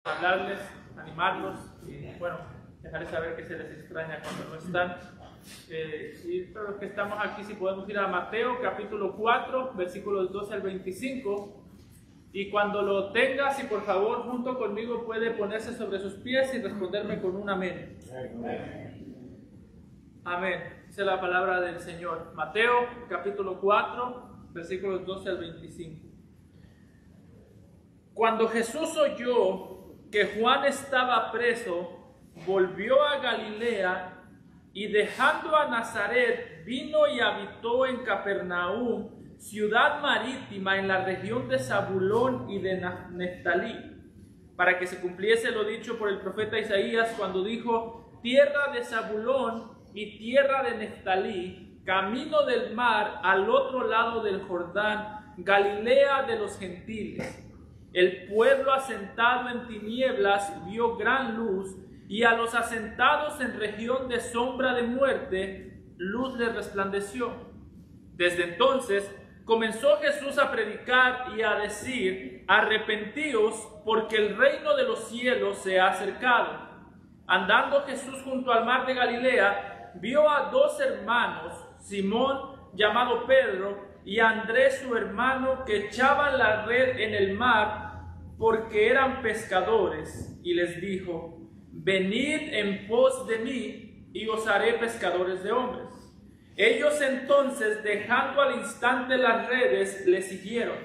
hablarles, animarlos y bueno, dejarles saber que se les extraña cuando no están. Y todos los que estamos aquí, si podemos ir a Mateo capítulo 4, versículos 12 al 25. Y cuando lo tenga, si por favor junto conmigo puede ponerse sobre sus pies y responderme con un amén. Amén. Esa es la palabra del Señor. Mateo capítulo 4, versículos 12 al 25. Cuando Jesús oyó que Juan estaba preso, volvió a Galilea y dejando a Nazaret, vino y habitó en Capernaum, ciudad marítima en la región de Zabulón y de Neftalí, para que se cumpliese lo dicho por el profeta Isaías cuando dijo: tierra de Zabulón y tierra de Neftalí, camino del mar al otro lado del Jordán, Galilea de los gentiles. El pueblo asentado en tinieblas vio gran luz, y a los asentados en región de sombra de muerte, luz les resplandeció. Desde entonces comenzó Jesús a predicar y a decir: arrepentíos, porque el reino de los cielos se ha acercado. Andando Jesús junto al mar de Galilea, vio a dos hermanos, Simón, llamado Pedro, y a Andrés su hermano, que echaban la red en el mar, porque eran pescadores, y les dijo: venid en pos de mí, y os haré pescadores de hombres. Ellos entonces, dejando al instante las redes, le siguieron.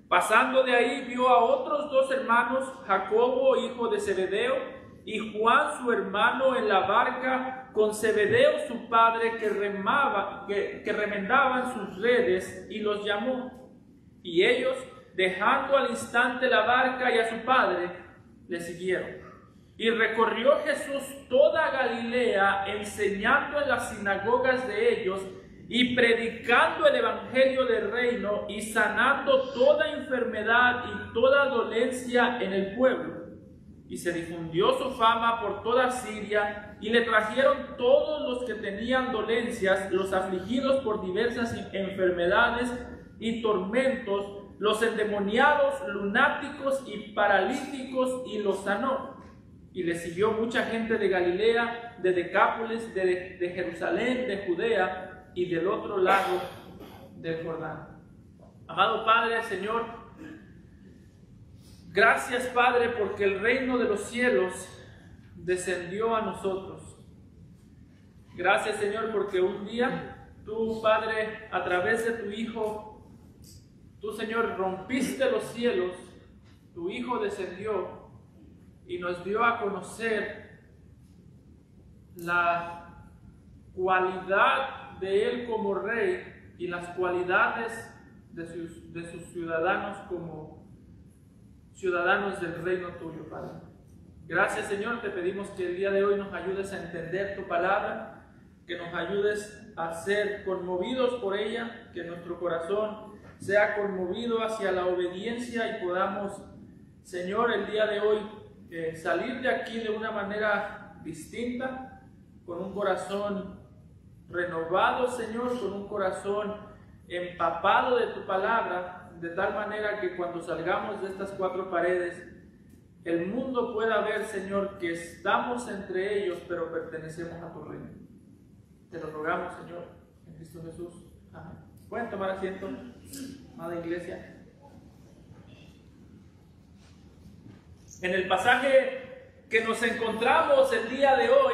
Pasando de ahí, vio a otros dos hermanos, Jacobo, hijo de Zebedeo, y Juan su hermano, en la barca con Zebedeo su padre, que remendaban sus redes, y los llamó. Y ellos, dejando al instante la barca y a su padre, le siguieron. Y recorrió Jesús toda Galilea, enseñando en las sinagogas de ellos y predicando el evangelio del reino y sanando toda enfermedad y toda dolencia en el pueblo. Y se difundió su fama por toda Siria, y le trajeron todos los que tenían dolencias, los afligidos por diversas enfermedades y tormentos, los endemoniados, lunáticos y paralíticos, y los sanó. Y le siguió mucha gente de Galilea, de Decápolis, de Jerusalén, de Judea y del otro lado del Jordán. Amado Padre, Señor, gracias, Padre, porque el reino de los cielos descendió a nosotros. Gracias, Señor, porque un día tú, Padre, a través de tu Hijo, tú, Señor, rompiste los cielos, tu Hijo descendió y nos dio a conocer la cualidad de Él como Rey y las cualidades de sus ciudadanos como ciudadanos del reino tuyo, Padre. Gracias, Señor, te pedimos que el día de hoy nos ayudes a entender tu palabra, que nos ayudes a ser conmovidos por ella, que nuestro corazón sea conmovido hacia la obediencia y podamos, Señor, el día de hoy salir de aquí de una manera distinta, con un corazón renovado, Señor, con un corazón empapado de tu palabra, de tal manera que cuando salgamos de estas cuatro paredes, el mundo pueda ver, Señor, que estamos entre ellos, pero pertenecemos a tu reino. Te lo rogamos, Señor, en Cristo Jesús. Amén. ¿Pueden tomar asiento, amada iglesia? En el pasaje que nos encontramos el día de hoy,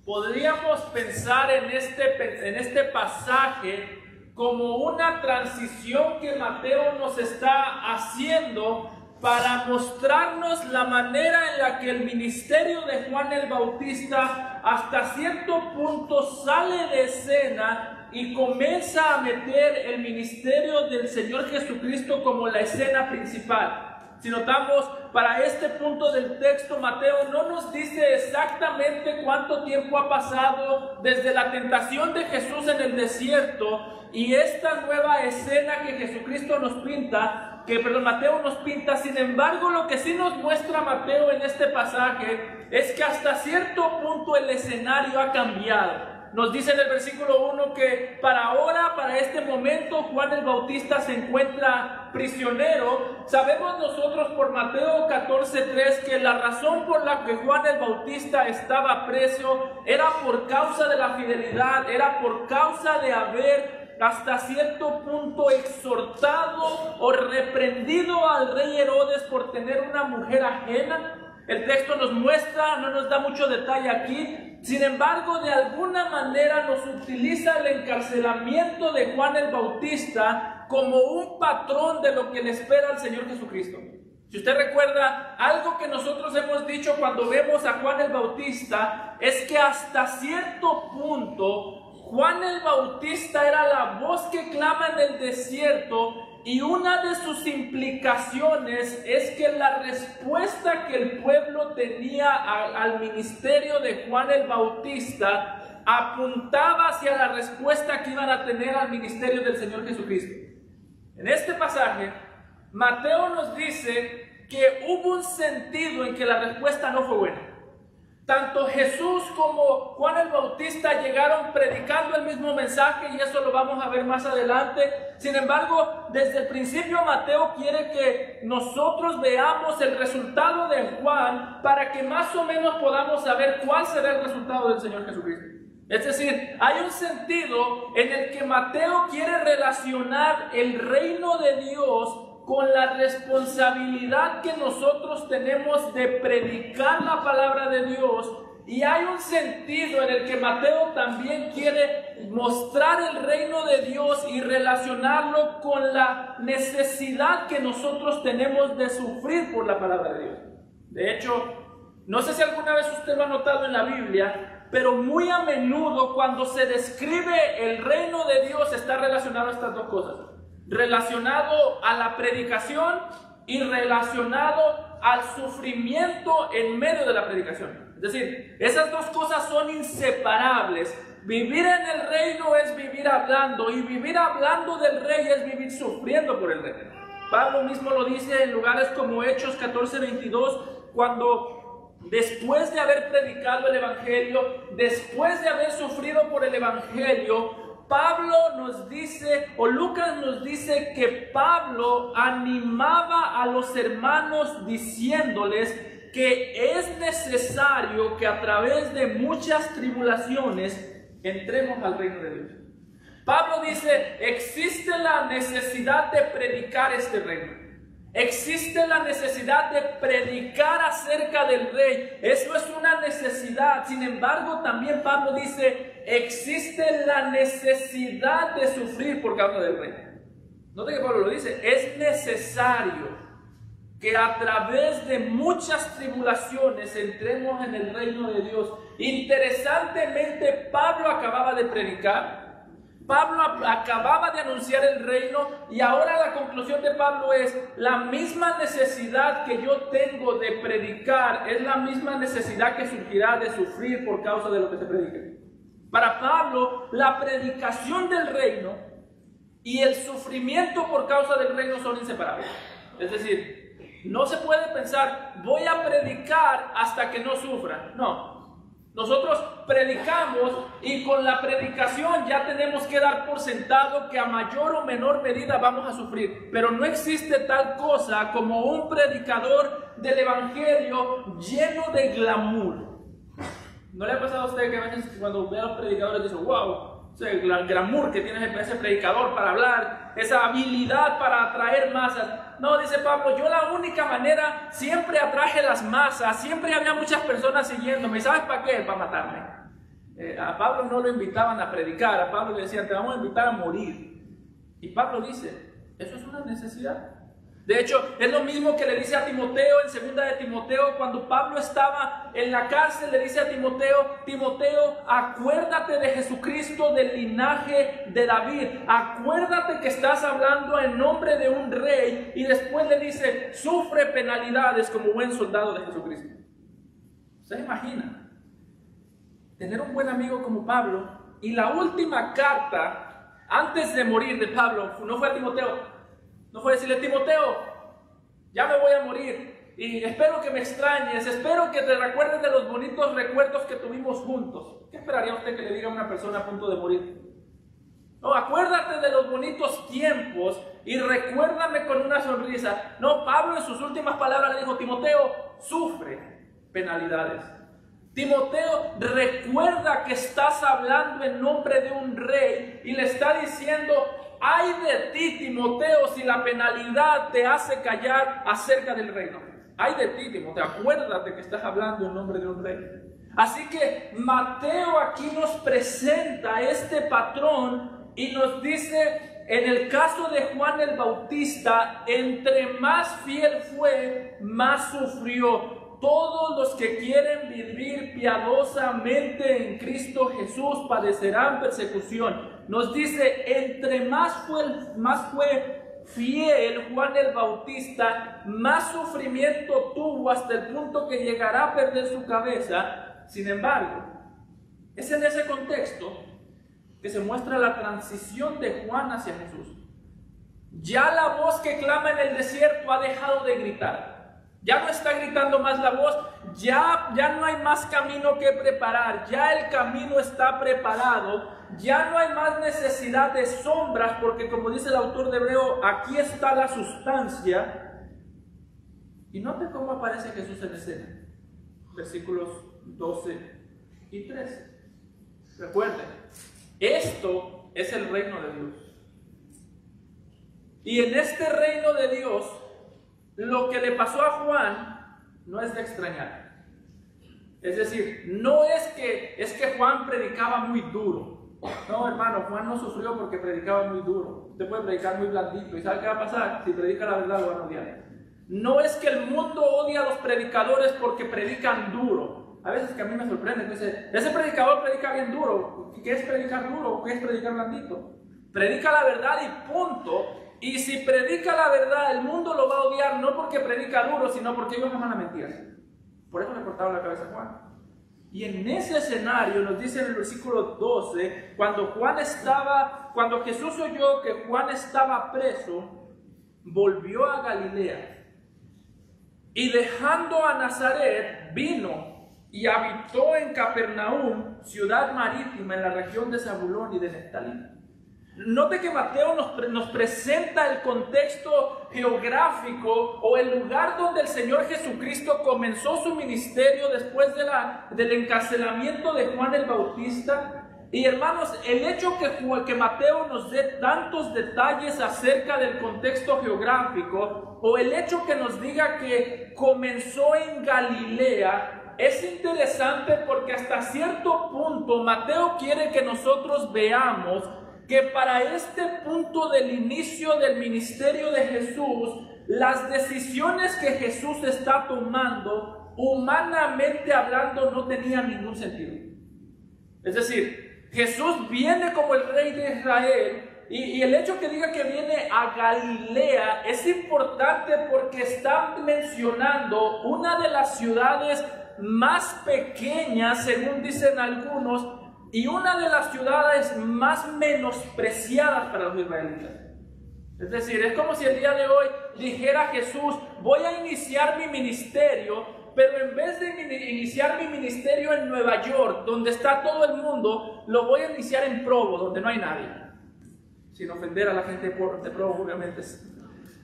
podríamos pensar en este pasaje como una transición que Mateo nos está haciendo para mostrarnos la manera en la que el ministerio de Juan el Bautista hasta cierto punto sale de escena y comienza a meter el ministerio del Señor Jesucristo como la escena principal. Si notamos, para este punto del texto, Mateo no nos dice exactamente cuánto tiempo ha pasado desde la tentación de Jesús en el desierto y esta nueva escena que Jesucristo nos pinta, Mateo nos pinta. Sin embargo, lo que sí nos muestra Mateo en este pasaje es que hasta cierto punto el escenario ha cambiado. Nos dice en el versículo 1 que para este momento, Juan el Bautista se encuentra prisionero. Sabemos nosotros por Mateo 14:3 que la razón por la que Juan el Bautista estaba preso era por causa de la fidelidad, era por causa de haber hasta cierto punto exhortado o reprendido al rey Herodes por tener una mujer ajena. El texto nos muestra, no nos da mucho detalle aquí. Sin embargo, de alguna manera nos utiliza el encarcelamiento de Juan el Bautista como un patrón de lo que le espera al Señor Jesucristo. Si usted recuerda, algo que nosotros hemos dicho cuando vemos a Juan el Bautista es que hasta cierto punto Juan el Bautista era la voz que clama en el desierto. Y una de sus implicaciones es que la respuesta que el pueblo tenía al ministerio de Juan el Bautista apuntaba hacia la respuesta que iban a tener al ministerio del Señor Jesucristo. En este pasaje, Mateo nos dice que hubo un sentido en que la respuesta no fue buena. Tanto Jesús como Juan el Bautista llegaron predicando el mismo mensaje y eso lo vamos a ver más adelante. Sin embargo, desde el principio Mateo quiere que nosotros veamos el resultado de Juan para que más o menos podamos saber cuál será el resultado del Señor Jesucristo. Es decir, hay un sentido en el que Mateo quiere relacionar el reino de Dios con la responsabilidad que nosotros tenemos de predicar la palabra de Dios. Y hay un sentido en el que Mateo también quiere mostrar el reino de Dios y relacionarlo con la necesidad que nosotros tenemos de sufrir por la palabra de Dios. De hecho, no sé si alguna vez usted lo ha notado en la Biblia, pero muy a menudo cuando se describe el reino de Dios está relacionado a estas dos cosas. Relacionado a la predicación y relacionado al sufrimiento en medio de la predicación. Es decir, esas dos cosas son inseparables. Vivir en el reino es vivir hablando, y vivir hablando del rey es vivir sufriendo por el rey. Pablo mismo lo dice en lugares como Hechos 14:22, cuando después de haber predicado el evangelio, después de haber sufrido por el evangelio, Pablo nos dice, o Lucas nos dice que Pablo animaba a los hermanos diciéndoles que es necesario que a través de muchas tribulaciones entremos al reino de Dios. Pablo dice, existe la necesidad de predicar este reino. Existe la necesidad de predicar acerca del rey. Eso es una necesidad. Sin embargo, también Pablo dice, existe la necesidad de sufrir por causa del rey. Note que Pablo lo dice, es necesario que a través de muchas tribulaciones entremos en el reino de Dios. Interesantemente, Pablo acababa de predicar. Pablo acababa de anunciar el reino y ahora la conclusión de Pablo es la misma necesidad que yo tengo de predicar, es la misma necesidad que surgirá de sufrir por causa de lo que se predique. Para Pablo, la predicación del reino y el sufrimiento por causa del reino son inseparables. Es decir, no se puede pensar, voy a predicar hasta que no sufra. No. Nosotros predicamos y con la predicación ya tenemos que dar por sentado que a mayor o menor medida vamos a sufrir. Pero no existe tal cosa como un predicador del evangelio lleno de glamour. ¿No le ha pasado a usted que a veces cuando ve a los predicadores dice, wow, el glamour que tiene ese predicador para hablar, esa habilidad para atraer masas? No, dice Pablo, yo la única manera siempre atraje las masas, siempre había muchas personas siguiéndome. ¿Sabes para qué? Para matarme. A Pablo no lo invitaban a predicar, a Pablo le decían, te vamos a invitar a morir. Y Pablo dice, eso es una necesidad. De hecho, es lo mismo que le dice a Timoteo en 2 de Timoteo, cuando Pablo estaba en la cárcel, le dice a Timoteo, Timoteo, acuérdate de Jesucristo del linaje de David, acuérdate que estás hablando en nombre de un rey, y después le dice, sufre penalidades como buen soldado de Jesucristo. ¿Se imagina? Tener un buen amigo como Pablo, y la última carta, antes de morir de Pablo, no fue a Timoteo, no fue decirle, Timoteo, ya me voy a morir. y espero que me extrañes, espero que te recuerdes de los bonitos recuerdos que tuvimos juntos. ¿Qué esperaría usted que le diga a una persona a punto de morir? No, acuérdate de los bonitos tiempos y recuérdame con una sonrisa. No, Pablo en sus últimas palabras le dijo: Timoteo, sufre penalidades. Timoteo, recuerda que estás hablando en nombre de un rey, y le está diciendo: ay de ti, Timoteo, si la penalidad te hace callar acerca del reino. Ay de ti, Timoteo, acuérdate que estás hablando en nombre de un rey. Así que Mateo aquí nos presenta este patrón y nos dice, en el caso de Juan el Bautista, entre más fiel fue, más sufrió. Todos los que quieren vivir piadosamente en Cristo Jesús padecerán persecución. Nos dice, entre más fue fiel Juan el Bautista, más sufrimiento tuvo, hasta el punto que llegará a perder su cabeza. Sin embargo, es en ese contexto que se muestra la transición de Juan hacia Jesús. Ya la voz que clama en el desierto ha dejado de gritar. Ya no está gritando más la voz, ya no hay más camino que preparar, ya el camino está preparado, ya no hay más necesidad de sombras, porque como dice el autor de Hebreo, aquí está la sustancia. Y note cómo aparece Jesús en escena, versículos 12 y 13. Recuerden, esto es el reino de Dios. Y en este reino de Dios, lo que le pasó a Juan no es de extrañar. Es decir, no es que Juan predicaba muy duro. No, hermano, Juan no sufrió porque predicaba muy duro. Usted puede predicar muy blandito. ¿Y sabe qué va a pasar? Si predica la verdad, lo van a odiar. No es que el mundo odia a los predicadores porque predican duro. A veces que a mí me sorprende, me dice, ese predicador predica bien duro. ¿Qué es predicar duro? ¿Qué es predicar blandito? Predica la verdad y punto. Y si predica la verdad, el mundo lo va a odiar, no porque predica duro, sino porque ellos aman la mentira. Por eso le cortaron la cabeza a Juan. Y en ese escenario nos dice en el versículo 12, cuando Jesús oyó que Juan estaba preso, volvió a Galilea. Y dejando a Nazaret, vino y habitó en Capernaum, ciudad marítima en la región de Zabulón y de Neftalí. Note que Mateo nos presenta el contexto geográfico o el lugar donde el Señor Jesucristo comenzó su ministerio después del encarcelamiento de Juan el Bautista. Y hermanos, el hecho que Mateo nos dé tantos detalles acerca del contexto geográfico, o el hecho que nos diga que comenzó en Galilea, es interesante porque hasta cierto punto Mateo quiere que nosotros veamos que para este punto del inicio del ministerio de Jesús, las decisiones que Jesús está tomando, humanamente hablando, no tenían ningún sentido. Es decir, Jesús viene como el rey de Israel, y el hecho que diga que viene a Galilea es importante porque está mencionando una de las ciudades más pequeñas, según dicen algunos, y una de las ciudades más menospreciadas para los israelitas. Es decir, es como si el día de hoy dijera Jesús: voy a iniciar mi ministerio, pero en vez de iniciar mi ministerio en Nueva York, donde está todo el mundo, lo voy a iniciar en Provo, donde no hay nadie. Sin ofender a la gente de Provo, obviamente es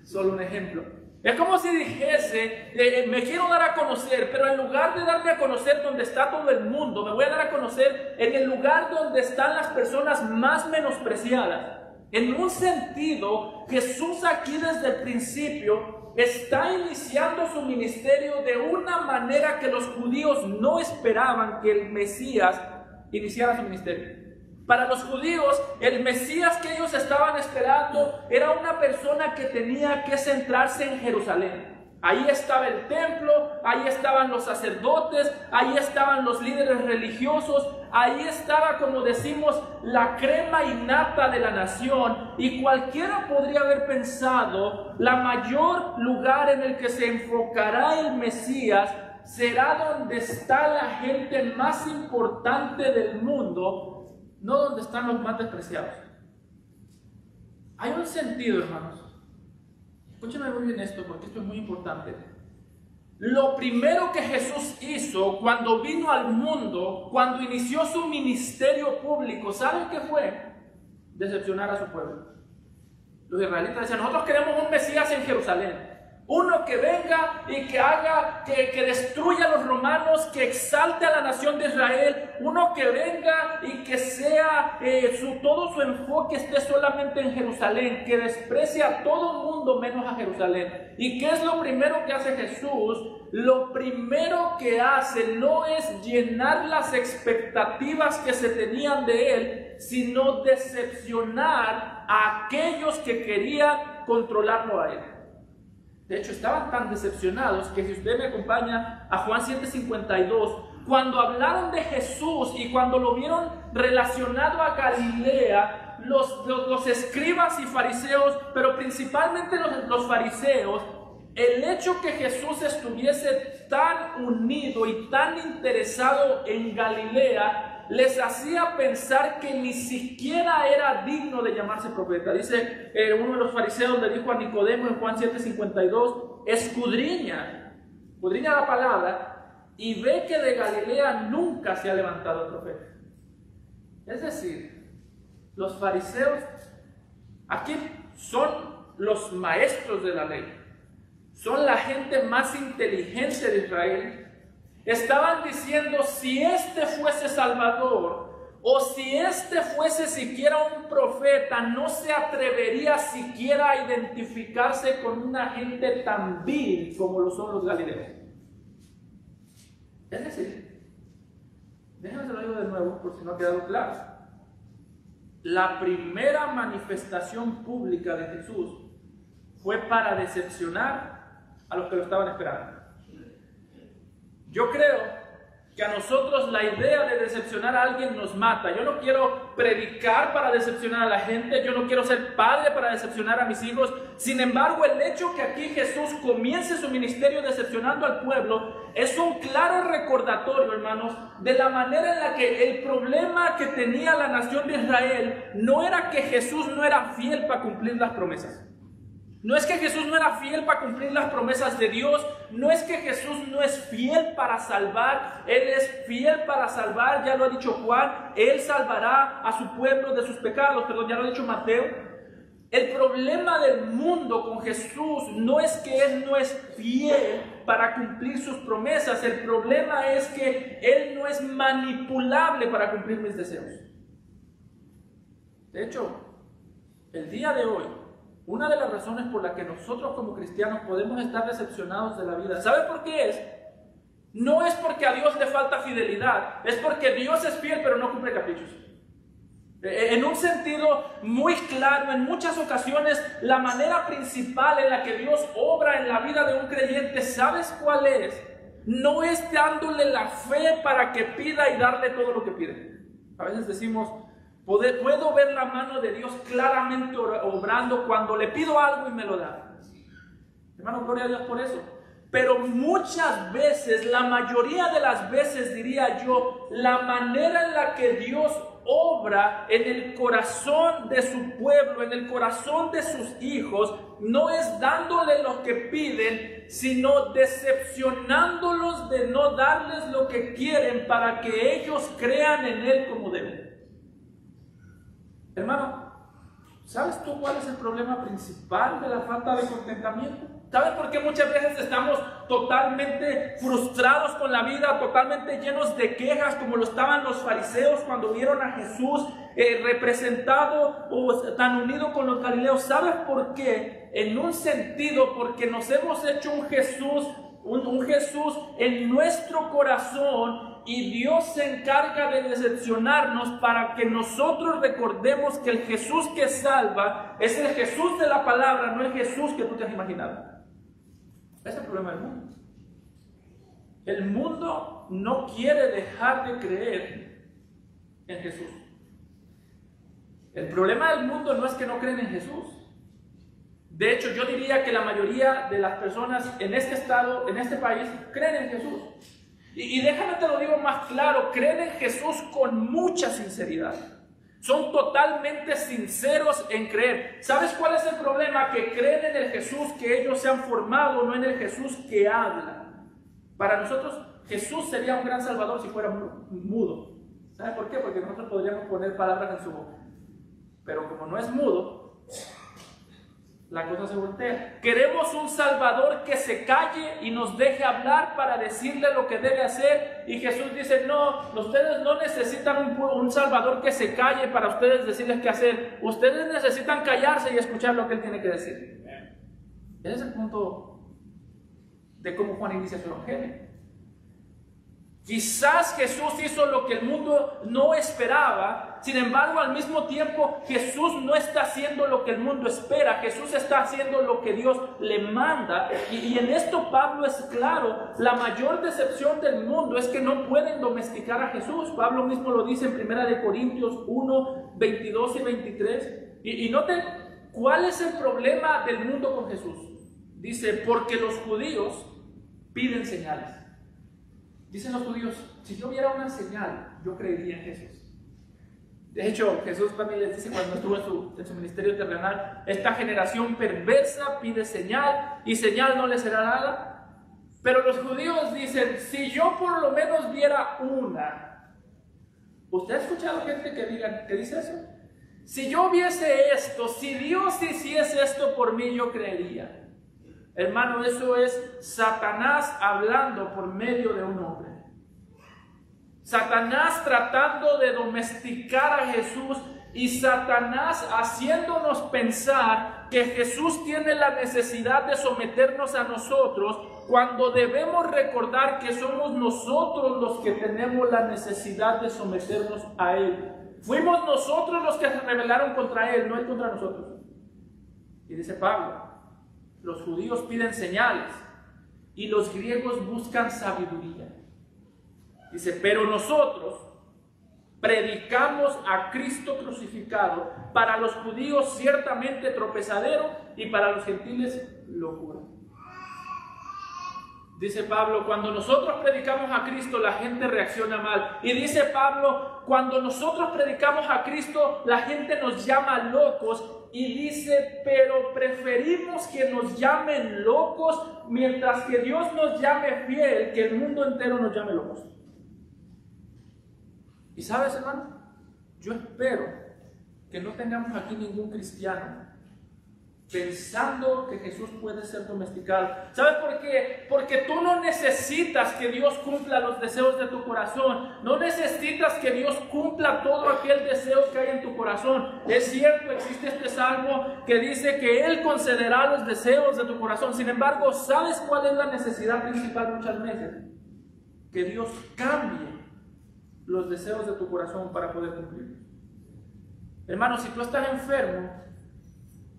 solo un ejemplo. Es como si dijese, me quiero dar a conocer, pero en lugar de darme a conocer donde está todo el mundo, me voy a dar a conocer en el lugar donde están las personas más menospreciadas. En un sentido, Jesús aquí desde el principio está iniciando su ministerio de una manera que los judíos no esperaban que el Mesías iniciara su ministerio. Para los judíos, el Mesías que ellos estaban esperando era una persona que tenía que centrarse en Jerusalén. Ahí estaba el templo, ahí estaban los sacerdotes, ahí estaban los líderes religiosos, ahí estaba, como decimos, la crema innata de la nación. Y cualquiera podría haber pensado, la mayor lugar en el que se enfocará el Mesías será donde está la gente más importante del mundo, no donde están los más despreciados. Hay un sentido, hermanos. Escúchenme muy bien esto, porque esto es muy importante. lo primero que Jesús hizo cuando vino al mundo, cuando inició su ministerio público, ¿saben qué fue? Decepcionar a su pueblo. Los israelitas decían, nosotros queremos un Mesías en Jerusalén. Uno que venga y que haga, que destruya a los romanos, que exalte a la nación de Israel. Uno que venga y que sea, todo su enfoque esté solamente en Jerusalén, que desprecie a todo el mundo menos a Jerusalén. ¿Y qué es lo primero que hace Jesús? Lo primero que hace no es llenar las expectativas que se tenían de él, sino decepcionar a aquellos que querían controlarlo a él. De hecho, estaban tan decepcionados que si usted me acompaña a Juan 7:52, cuando hablaron de Jesús y cuando lo vieron relacionado a Galilea, los escribas y fariseos, pero principalmente los fariseos, el hecho que Jesús estuviese tan unido y tan interesado en Galilea les hacía pensar que ni siquiera era digno de llamarse profeta. Dice uno de los fariseos, le dijo a Nicodemo en Juan 7:52, escudriña la palabra y ve que de Galilea nunca se ha levantado profeta. Es decir, los fariseos aquí son los maestros de la ley, son la gente más inteligente de Israel. Estaban diciendo, si este fuese Salvador, o si este fuese siquiera un profeta, no se atrevería siquiera a identificarse con una gente tan vil como lo son los galileos. Es decir, déjenme se lo digo de nuevo por si no ha quedado claro. La primera manifestación pública de Jesús fue para decepcionar a los que lo estaban esperando. Yo creo que a nosotros la idea de decepcionar a alguien nos mata. Yo no quiero predicar para decepcionar a la gente, yo no quiero ser padre para decepcionar a mis hijos. Sin embargo, el hecho que aquí Jesús comience su ministerio decepcionando al pueblo es un claro recordatorio, hermanos, de la manera en la que el problema que tenía la nación de Israel no era que Jesús no era fiel para cumplir las promesas. No es que Jesús no era fiel para cumplir las promesas de Dios, no es que Jesús no es fiel para salvar, Él es fiel para salvar, ya lo ha dicho Juan, Él salvará a su pueblo de sus pecados, ya lo ha dicho Mateo. El problema del mundo con Jesús no es que Él no es fiel para cumplir sus promesas, el problema es que Él no es manipulable para cumplir mis deseos. De hecho, el día de hoy, una de las razones por las que nosotros como cristianos podemos estar decepcionados de la vida, ¿sabe por qué es? No es porque a Dios le falta fidelidad, es porque Dios es fiel pero no cumple caprichos. En un sentido muy claro, en muchas ocasiones, la manera principal en la que Dios obra en la vida de un creyente, ¿sabes cuál es? No es dándole la fe para que pida y darle todo lo que pide. A veces decimos, puedo ver la mano de Dios claramente obrando cuando le pido algo y me lo da. Hermano, gloria a Dios por eso. Pero muchas veces, la mayoría de las veces diría yo, la manera en la que Dios obra en el corazón de su pueblo, en el corazón de sus hijos, no es dándole lo que piden, sino decepcionándolos de no darles lo que quieren para que ellos crean en Él como deben. Hermano, ¿sabes tú cuál es el problema principal de la falta de contentamiento? ¿Sabes por qué muchas veces estamos totalmente frustrados con la vida, totalmente llenos de quejas, como lo estaban los fariseos cuando vieron a Jesús representado o tan unido con los galileos? ¿Sabes por qué? En un sentido, porque nos hemos hecho un Jesús en nuestro corazón, y Dios se encarga de decepcionarnos para que nosotros recordemos que el Jesús que salva es el Jesús de la palabra, no el Jesús que tú te has imaginado. Ese es el problema del mundo. El mundo no quiere dejar de creer en Jesús. El problema del mundo no es que no creen en Jesús. De hecho, yo diría que la mayoría de las personas en este estado, en este país, creen en Jesús. Y déjame te lo digo más claro, creen en Jesús con mucha sinceridad. Son totalmente sinceros en creer. ¿Sabes cuál es el problema? Que creen en el Jesús que ellos se han formado, no en el Jesús que habla. Para nosotros Jesús sería un gran salvador si fuera mudo. ¿Sabe por qué? Porque nosotros podríamos poner palabras en su boca. Pero como no es mudo, la cosa se voltea. Queremos un salvador que se calle y nos deje hablar para decirle lo que debe hacer. Y Jesús dice, no, ustedes no necesitan un salvador que se calle para ustedes decirles qué hacer. Ustedes necesitan callarse y escuchar lo que Él tiene que decir. Ese es el punto de cómo Juan inicia su evangelio. Quizás Jesús hizo lo que el mundo no esperaba. Sin embargo, al mismo tiempo, Jesús no está haciendo lo que el mundo espera. Jesús está haciendo lo que Dios le manda. Y en esto Pablo es claro. La mayor decepción del mundo es que no pueden domesticar a Jesús. Pablo mismo lo dice en 1 Corintios 1, 22 y 23. Y noten cuál es el problema del mundo con Jesús. Dice, porque los judíos piden señales. Dicen los judíos, si yo viera una señal, yo creería en Jesús. De hecho, Jesús también les dice cuando estuvo en su ministerio terrenal, esta generación perversa pide señal y señal no le será dada. Pero los judíos dicen, si yo por lo menos viera una. ¿Usted ha escuchado gente que dice eso? Si yo viese esto, si Dios hiciese esto por mí, yo creería. Hermano, eso es Satanás hablando por medio de un hombre. Satanás tratando de domesticar a Jesús y Satanás haciéndonos pensar que Jesús tiene la necesidad de someternos a nosotros, cuando debemos recordar que somos nosotros los que tenemos la necesidad de someternos a Él. Fuimos nosotros los que se rebelaron contra Él, no Él contra nosotros. Y dice Pablo, los judíos piden señales y los griegos buscan sabiduría. Dice, pero nosotros predicamos a Cristo crucificado, para los judíos ciertamente tropezadero y para los gentiles locura. Dice Pablo, cuando nosotros predicamos a Cristo, la gente reacciona mal. Y dice Pablo, cuando nosotros predicamos a Cristo, la gente nos llama locos. Y dice, pero preferimos que nos llamen locos, mientras que Dios nos llame fiel, que el mundo entero nos llame locos. Y sabes, hermano, yo espero que no tengamos aquí ningún cristiano pensando que Jesús puede ser domesticado. ¿Sabes por qué? Porque tú no necesitas que Dios cumpla los deseos de tu corazón. No necesitas que Dios cumpla todo aquel deseo que hay en tu corazón. Es cierto, existe este salmo que dice que Él concederá los deseos de tu corazón. Sin embargo, ¿sabes cuál es la necesidad principal muchas veces? Que Dios cambie los deseos de tu corazón para poder cumplirlos. Hermano, si tú estás enfermo,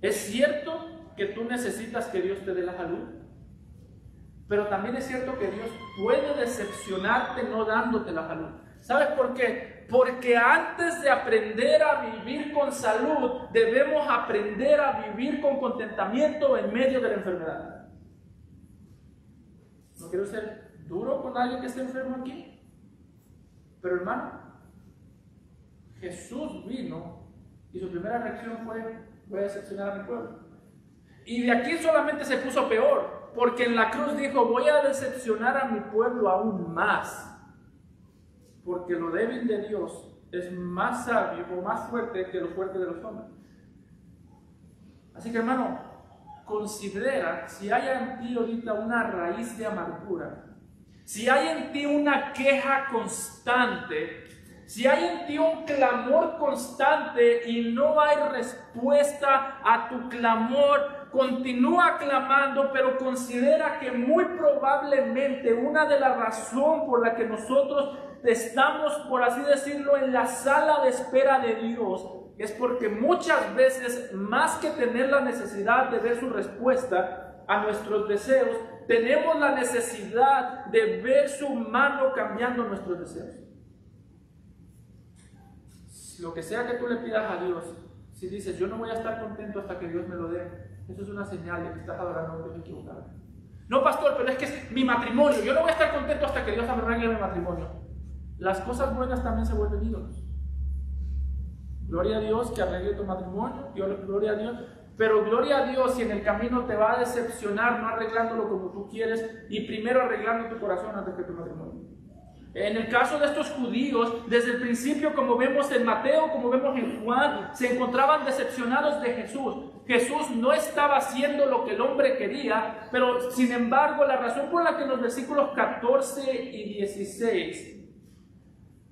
es cierto que tú necesitas que Dios te dé la salud, pero también es cierto que Dios puede decepcionarte no dándote la salud. ¿Sabes por qué? Porque antes de aprender a vivir con salud, debemos aprender a vivir con contentamiento en medio de la enfermedad. No quiero ser duro con alguien que esté enfermo aquí, pero hermano, Jesús vino y su primera reacción fue: voy a decepcionar a mi pueblo. Y de aquí solamente se puso peor, porque en la cruz dijo: voy a decepcionar a mi pueblo aún más, porque lo débil de Dios es más sabio o más fuerte que lo fuerte de los hombres. Así que, hermano, considera si hay en ti ahorita una raíz de amargura, si hay en ti una queja constante, si hay en ti un clamor constante y no hay respuesta a tu clamor, continúa clamando, pero considera que muy probablemente una de las razones por la que nosotros estamos, por así decirlo, en la sala de espera de Dios, es porque muchas veces, más que tener la necesidad de ver su respuesta a nuestros deseos, tenemos la necesidad de ver su mano cambiando nuestros deseos. Lo que sea que tú le pidas a Dios, si dices: yo no voy a estar contento hasta que Dios me lo dé, eso es una señal de que estás adorando a un Dios equivocado. No, pastor, pero es que es mi matrimonio, yo no voy a estar contento hasta que Dios me arregle mi matrimonio. Las cosas buenas también se vuelven ídolos. Gloria a Dios que arregle tu matrimonio, gloria a Dios, Pero gloria a Dios si en el camino te va a decepcionar, no arreglándolo como tú quieres y primero arreglando tu corazón antes que tu matrimonio. En el caso de estos judíos, desde el principio, como vemos en Mateo, como vemos en Juan, se encontraban decepcionados de Jesús. Jesús no estaba haciendo lo que el hombre quería, pero sin embargo, la razón por la que en los versículos 14 y 16,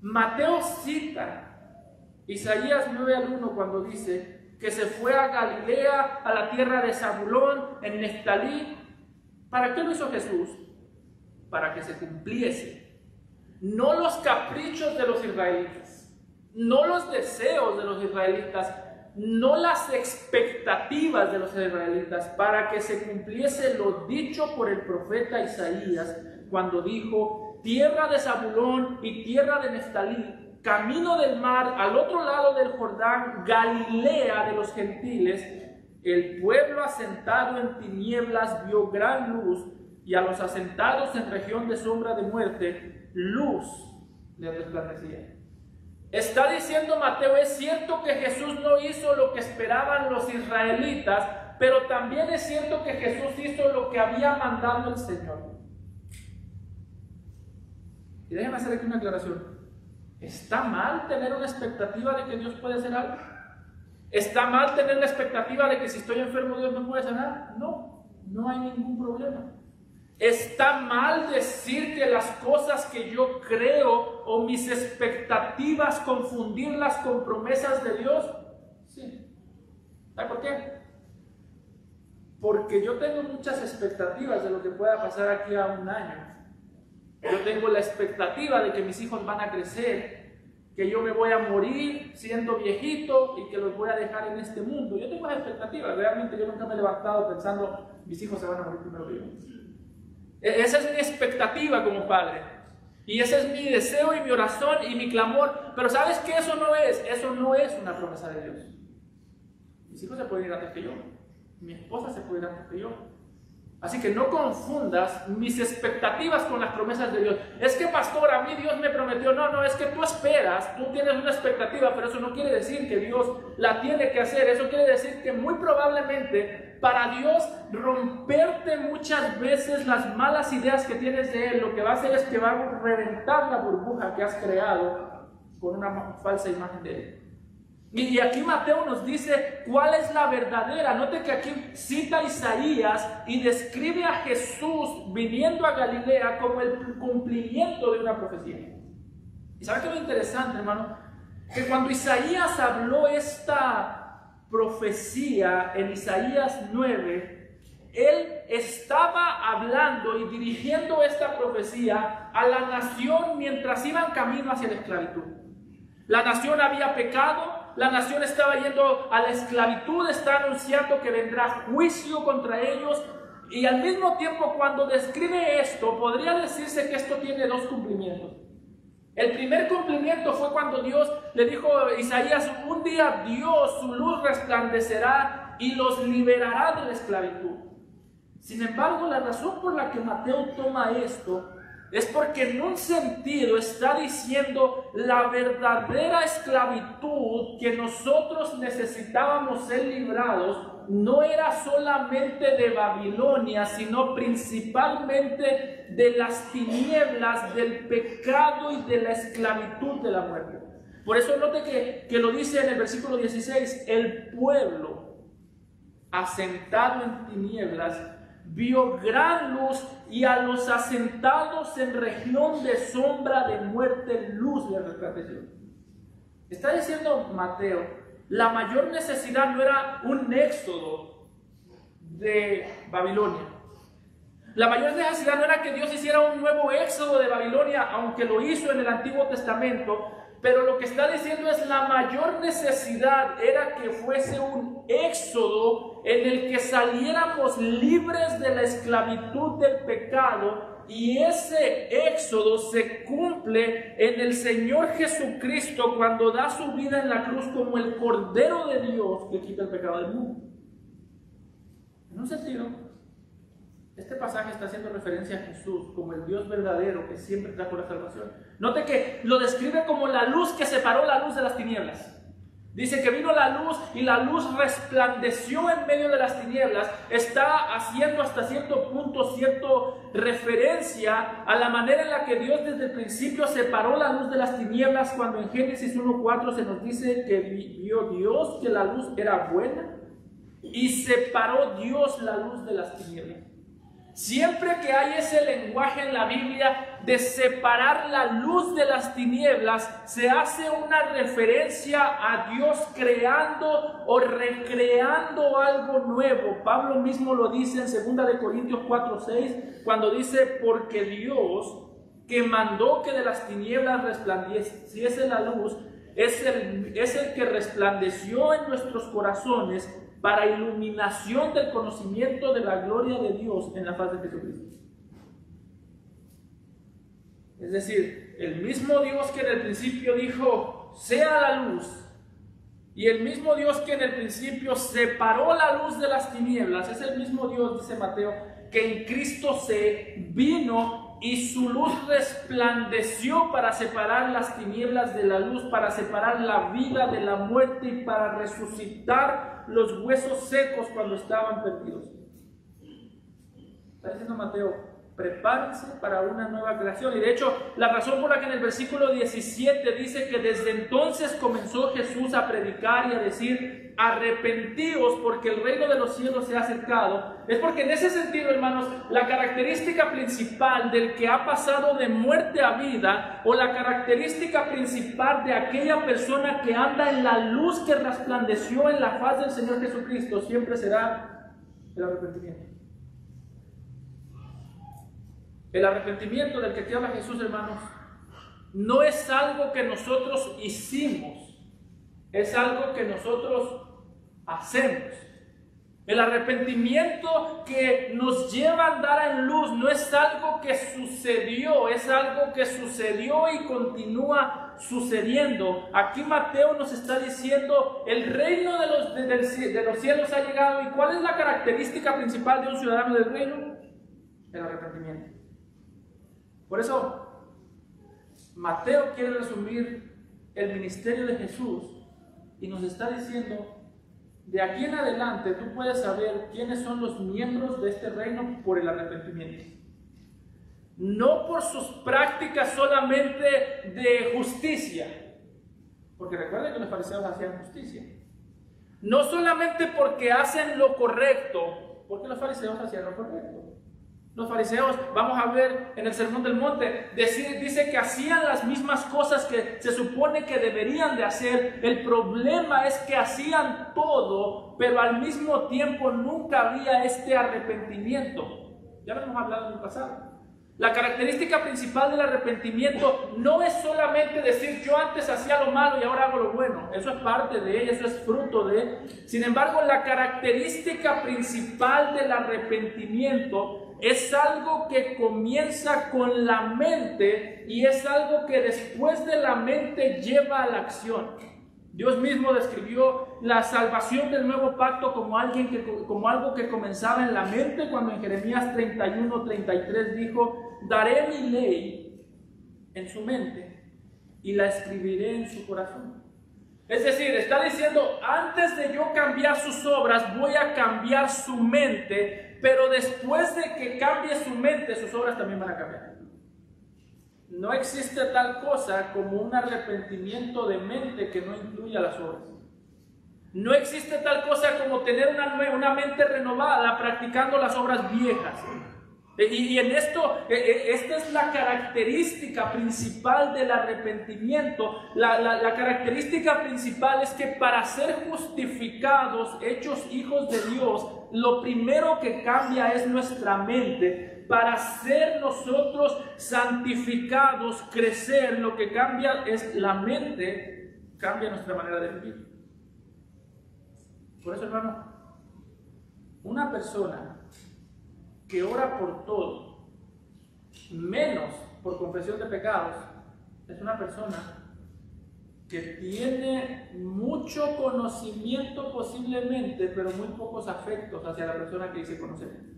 Mateo cita Isaías 9 al 1 cuando dice que se fue a Galilea, a la tierra de Zabulón, en Neftalí. ¿Para qué lo hizo Jesús? Para que se cumpliese. No los caprichos de los israelitas, no los deseos de los israelitas, no las expectativas de los israelitas, para que se cumpliese lo dicho por el profeta Isaías cuando dijo: tierra de Zabulón y tierra de Neftalí, camino del mar, al otro lado del Jordán, Galilea de los gentiles, el pueblo asentado en tinieblas vio gran luz, y a los asentados en región de sombra de muerte, luz les resplandecía. Está diciendo Mateo, es cierto que Jesús no hizo lo que esperaban los israelitas, pero también es cierto que Jesús hizo lo que había mandado el Señor. Y déjenme hacer aquí una aclaración. ¿Está mal tener una expectativa de que Dios puede hacer algo? ¿Está mal tener la expectativa de que si estoy enfermo Dios me puede sanar? No, no hay ningún problema. ¿Está mal decir que las cosas que yo creo o mis expectativas confundirlas con promesas de Dios? Sí. ¿Sabe por qué? Porque yo tengo muchas expectativas de lo que pueda pasar aquí a un año. Yo tengo la expectativa de que mis hijos van a crecer, que yo me voy a morir siendo viejito y que los voy a dejar en este mundo. Yo tengo las expectativas. Realmente yo nunca me he levantado pensando mis hijos se van a morir primero que yo. Esa es mi expectativa como padre. Y ese es mi deseo y mi oración y mi clamor. Pero ¿sabes qué? Eso no es una promesa de Dios. Mis hijos se pueden ir antes que yo. Mi esposa se puede ir antes que yo. Así que no confundas mis expectativas con las promesas de Dios. Es que, pastor, a mí Dios me prometió. No, es que tú esperas, tú tienes una expectativa, pero eso no quiere decir que Dios la tiene que hacer. Eso quiere decir que muy probablemente para Dios romperte muchas veces las malas ideas que tienes de Él, lo que va a hacer es que va a reventar la burbuja que has creado con una falsa imagen de Él. Y aquí Mateo nos dice cuál es la verdadera. Note que aquí cita Isaías y describe a Jesús viniendo a Galilea como el cumplimiento de una profecía. ¿Y sabe qué es lo interesante, hermano? Que cuando Isaías habló esta profecía en Isaías 9, él estaba hablando y dirigiendo esta profecía a la nación mientras iban camino hacia la esclavitud. La nación había pecado. La nación estaba yendo a la esclavitud, está anunciando que vendrá juicio contra ellos, y al mismo tiempo cuando describe esto, podría decirse que esto tiene dos cumplimientos. El primer cumplimiento fue cuando Dios le dijo a Isaías: un día Dios, su luz resplandecerá y los liberará de la esclavitud. Sin embargo, la razón por la que Mateo toma esto es porque en un sentido está diciendo la verdadera esclavitud que nosotros necesitábamos ser librados no era solamente de Babilonia, sino principalmente de las tinieblas, del pecado y de la esclavitud de la muerte. Por eso note que lo dice en el versículo 16, el pueblo asentado en tinieblas vio gran luz, y a los asentados en región de sombra de muerte luz le resplandeció. Está diciendo Mateo, la mayor necesidad no era un éxodo de Babilonia. La mayor necesidad no era que Dios hiciera un nuevo éxodo de Babilonia, aunque lo hizo en el Antiguo Testamento. Pero lo que está diciendo es la mayor necesidad era que fuese un éxodo en el que saliéramos libres de la esclavitud del pecado, y ese éxodo se cumple en el Señor Jesucristo cuando da su vida en la cruz como el Cordero de Dios que quita el pecado del mundo. En un sentido, este pasaje está haciendo referencia a Jesús como el Dios verdadero que siempre trajo la salvación. Note que lo describe como la luz que separó la luz de las tinieblas. Dice que vino la luz y la luz resplandeció en medio de las tinieblas. Está haciendo hasta cierto punto referencia a la manera en la que Dios desde el principio separó la luz de las tinieblas, cuando en Génesis 1:4 se nos dice que vio Dios que la luz era buena y separó Dios la luz de las tinieblas. Siempre que hay ese lenguaje en la Biblia de separar la luz de las tinieblas, se hace una referencia a Dios creando o recreando algo nuevo. Pablo mismo lo dice en 2 Corintios 4:6, cuando dice: porque Dios, que mandó que de las tinieblas resplandeciese la luz, es el que resplandeció en nuestros corazones para iluminación del conocimiento de la gloria de Dios en la faz de Jesucristo. Es decir, el mismo Dios que en el principio dijo: sea la luz, y el mismo Dios que en el principio separó la luz de las tinieblas, es el mismo Dios, dice Mateo, que en Cristo se vino y su luz resplandeció para separar las tinieblas de la luz, para separar la vida de la muerte y para resucitar los huesos secos cuando estaban perdidos. Está diciendo Mateo: prepárense para una nueva creación. Y de hecho, la razón por la que en el versículo 17 dice que desde entonces comenzó Jesús a predicar y a decir: arrepentíos porque el reino de los cielos se ha acercado, es porque en ese sentido, hermanos, la característica principal del que ha pasado de muerte a vida, o la característica principal de aquella persona que anda en la luz que resplandeció en la faz del Señor Jesucristo, siempre será el arrepentimiento. El arrepentimiento del que te habla Jesús, hermanos, no es algo que nosotros hicimos, es algo que nosotros hacemos. El arrepentimiento que nos lleva a andar en luz no es algo que sucedió, es algo que sucedió y continúa sucediendo. Aquí Mateo nos está diciendo: el reino de los cielos ha llegado. ¿Y cuál es la característica principal de un ciudadano del reino? El arrepentimiento. Por eso, Mateo quiere resumir el ministerio de Jesús y nos está diciendo: de aquí en adelante tú puedes saber quiénes son los miembros de este reino por el arrepentimiento. No por sus prácticas solamente de justicia, porque recuerden que los fariseos hacían justicia. No solamente porque hacen lo correcto, porque los fariseos hacían lo correcto. Los fariseos, vamos a ver en el Sermón del Monte, dice que hacían las mismas cosas que se supone que deberían de hacer. El problema es que hacían todo, pero al mismo tiempo nunca había este arrepentimiento. Ya lo hemos hablado en el pasado. La característica principal del arrepentimiento no es solamente decir: yo antes hacía lo malo y ahora hago lo bueno. Eso es parte de él, eso es fruto de él. Sin embargo, la característica principal del arrepentimiento es algo que comienza con la mente y es algo que después de la mente lleva a la acción. Dios mismo describió la salvación del nuevo pacto como algo que comenzaba en la mente, cuando en Jeremías 31:33 dijo: daré mi ley en su mente y la escribiré en su corazón. Es decir, está diciendo: antes de yo cambiar sus obras, voy a cambiar su mente, pero después de que cambie su mente, sus obras también van a cambiar. No existe tal cosa como un arrepentimiento de mente que no incluya las obras. No existe tal cosa como tener una mente renovada practicando las obras viejas. Y en esto, esta es la característica principal del arrepentimiento. La característica principal es que para ser justificados, hechos hijos de Dios, lo primero que cambia es nuestra mente. Para ser nosotros santificados, crecer, lo que cambia es la mente, cambia nuestra manera de vivir. Por eso, hermano, una persona que ora por todo, menos por confesión de pecados, es una persona que tiene mucho conocimiento posiblemente, pero muy pocos afectos hacia la persona que dice conocer.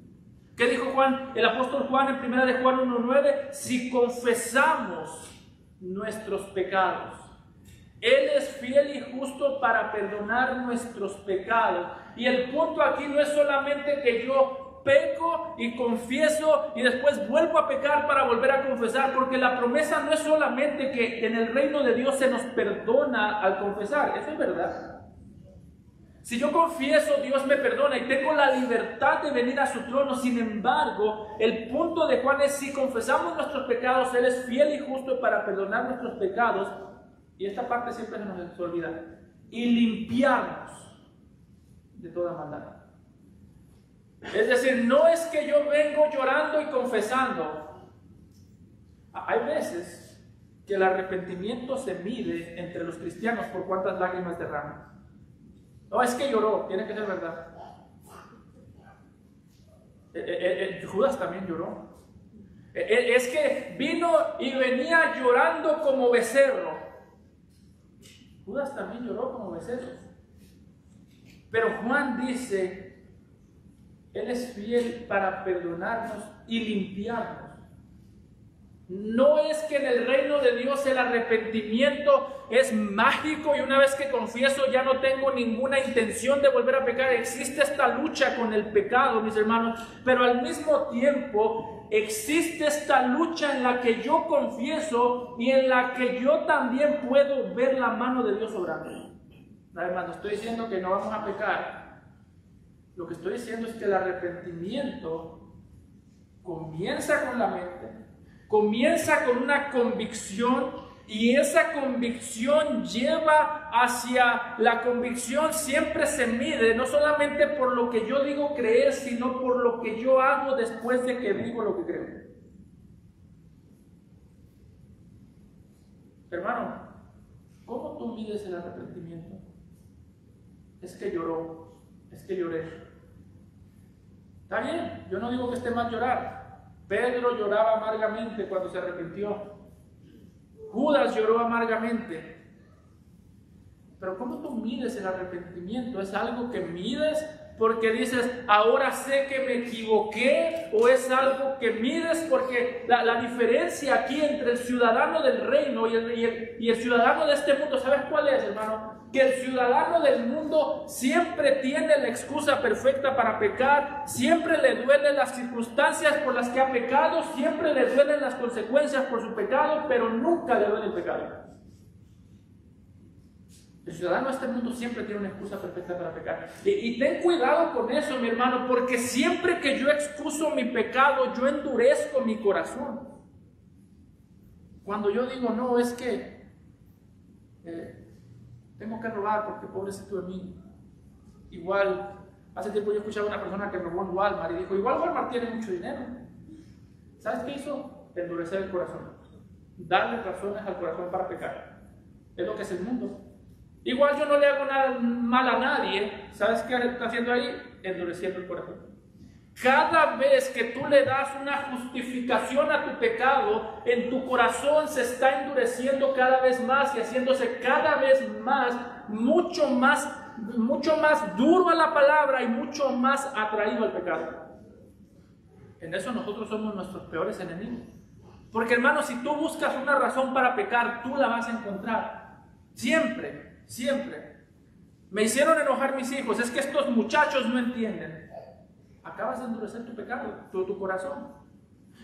¿Qué dijo Juan? El apóstol Juan en 1 de Juan 1:9: si confesamos nuestros pecados, Él es fiel y justo para perdonar nuestros pecados. Y el punto aquí no es solamente que yo peco y confieso y después vuelvo a pecar para volver a confesar, porque la promesa no es solamente que en el reino de Dios se nos perdona al confesar. Eso es verdad. Si yo confieso, Dios me perdona y tengo la libertad de venir a su trono. Sin embargo, el punto de Juan es: si confesamos nuestros pecados, Él es fiel y justo para perdonar nuestros pecados. Y esta parte siempre se nos olvida. Y limpiarnos de toda maldad. Es decir, no es que yo vengo llorando y confesando. Hay veces que el arrepentimiento se mide entre los cristianos por cuántas lágrimas derraman. No, es que lloró, tiene que ser verdad. Judas también lloró. Es que vino y venía llorando como becerro. Judas también lloró como becerro. Pero Juan dice: Él es fiel para perdonarnos y limpiarnos. No es que en el reino de Dios el arrepentimiento es mágico y una vez que confieso ya no tengo ninguna intención de volver a pecar. Existe esta lucha con el pecado, mis hermanos, pero al mismo tiempo existe esta lucha en la que yo confieso y en la que yo también puedo ver la mano de Dios obrando. Hermano, estoy diciendo que no vamos a pecar. Lo que estoy diciendo es que el arrepentimiento comienza con la mente, comienza con una convicción, y esa convicción lleva hacia la convicción. Siempre se mide no solamente por lo que yo digo creer, sino por lo que yo hago después de que digo lo que creo. Hermano, ¿cómo tú mides el arrepentimiento? Es que lloró, es que lloré. Está bien, yo no digo que esté mal llorar. Pedro lloraba amargamente cuando se arrepintió. Judas lloró amargamente. Pero ¿cómo tú mides el arrepentimiento? ¿Es algo que mides porque dices, ahora sé que me equivoqué? ¿O es algo que mides porque la diferencia aquí entre el ciudadano del reino y el ciudadano de este mundo, ¿sabes cuál es, hermano? Que el ciudadano del mundo siempre tiene la excusa perfecta para pecar, siempre le duelen las circunstancias por las que ha pecado, siempre le duelen las consecuencias por su pecado, pero nunca le duele el pecado. El ciudadano de este mundo siempre tiene una excusa perfecta para pecar. Y ten cuidado con eso, mi hermano, porque siempre que yo excuso mi pecado, yo endurezco mi corazón. Cuando yo digo, no, es que tengo que robar porque pobrecito de mí. Igual, hace tiempo yo escuchaba a una persona que robó en Walmart y dijo, igual Walmart tiene mucho dinero. ¿Sabes qué hizo? Endurecer el corazón. Darle razones al corazón para pecar. Es lo que es el mundo. Igual yo no le hago nada mal a nadie. ¿Sabes qué está haciendo ahí? Endureciendo el corazón. Cada vez que tú le das una justificación a tu pecado, en tu corazón se está endureciendo cada vez más y haciéndose cada vez más, mucho más duro a la palabra y mucho más atraído al pecado. En eso nosotros somos nuestros peores enemigos. Porque, hermano, si tú buscas una razón para pecar, tú la vas a encontrar. Siempre, siempre. Me hicieron enojar mis hijos, es que estos muchachos no entienden. Acabas de endurecer tu pecado, tu corazón.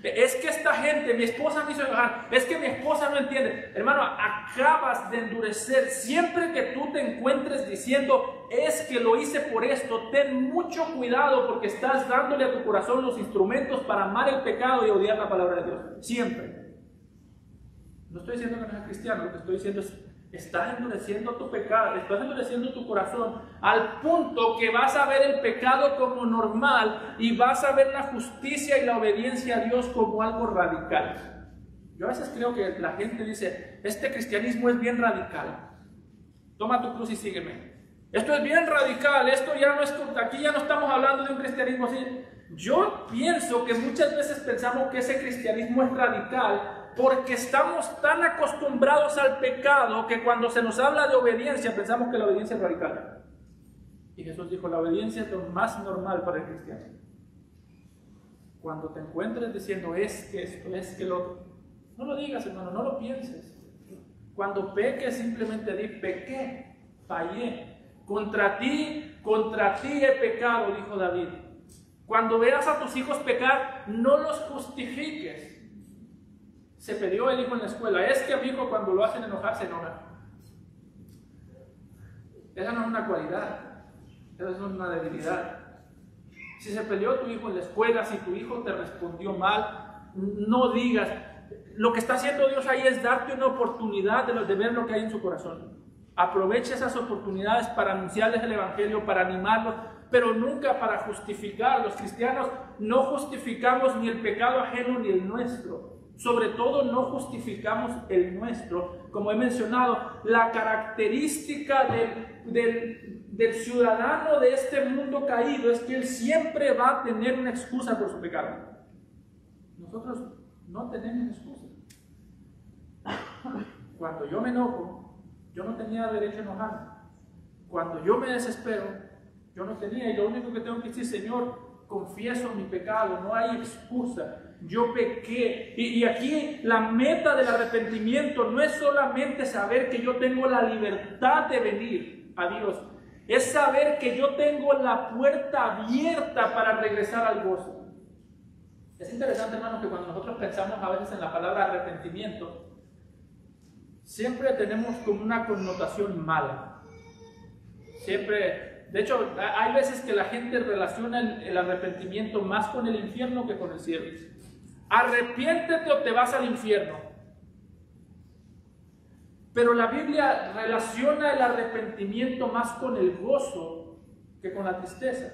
Es que esta gente, mi esposa me hizo enojar, es que mi esposa no entiende. Hermano, acabas de endurecer. Siempre que tú te encuentres diciendo, es que lo hice por esto, ten mucho cuidado porque estás dándole a tu corazón los instrumentos para amar el pecado y odiar la palabra de Dios. Siempre. No estoy diciendo que no seas cristiano, lo que estoy diciendo es, estás endureciendo tu pecado, estás endureciendo tu corazón al punto que vas a ver el pecado como normal y vas a ver la justicia y la obediencia a Dios como algo radical. Yo a veces creo que la gente dice, este cristianismo es bien radical. Toma tu cruz y sígueme. Esto es bien radical, esto ya no es, aquí ya no estamos hablando de un cristianismo así. Yo pienso que muchas veces pensamos que ese cristianismo es radical porque estamos tan acostumbrados al pecado que cuando se nos habla de obediencia pensamos que la obediencia es radical. Y Jesús dijo, la obediencia es lo más normal para el cristiano. Cuando te encuentres diciendo es que esto, es que lo otro, no lo digas, hermano, no lo pienses. Cuando peques, simplemente di, pequé, fallé. Contra ti he pecado, dijo David. Cuando veas a tus hijos pecar, no los justifiques. Se peleó el hijo en la escuela. Es que a mi hijo cuando lo hacen enojar, se enoja. Esa no es una cualidad, esa es una debilidad. Si se peleó tu hijo en la escuela, si tu hijo te respondió mal, no digas. Lo que está haciendo Dios ahí es darte una oportunidad de ver lo que hay en su corazón. Aprovecha esas oportunidades para anunciarles el Evangelio, para animarlos, pero nunca para justificar. Los cristianos no justificamos ni el pecado ajeno ni el nuestro. Sobre todo no justificamos el nuestro. Como he mencionado, la característica del ciudadano de este mundo caído es que él siempre va a tener una excusa por su pecado. Nosotros no tenemos excusa. Cuando yo me enojo, yo no tenía derecho a enojarme. Cuando yo me desespero, yo no tenía, y lo único que tengo que decir, Señor, confieso mi pecado, no hay excusa. Yo pequé. Y aquí la meta del arrepentimiento no es solamente saber que yo tengo la libertad de venir a Dios, es saber que yo tengo la puerta abierta para regresar al gozo. Es interesante, hermanos, que cuando nosotros pensamos a veces en la palabra arrepentimiento, siempre tenemos como una connotación mala. Siempre, de hecho, hay veces que la gente relaciona el arrepentimiento más con el infierno que con el cielo. Arrepiéntete o te vas al infierno. Pero la Biblia relaciona el arrepentimiento más con el gozo que con la tristeza.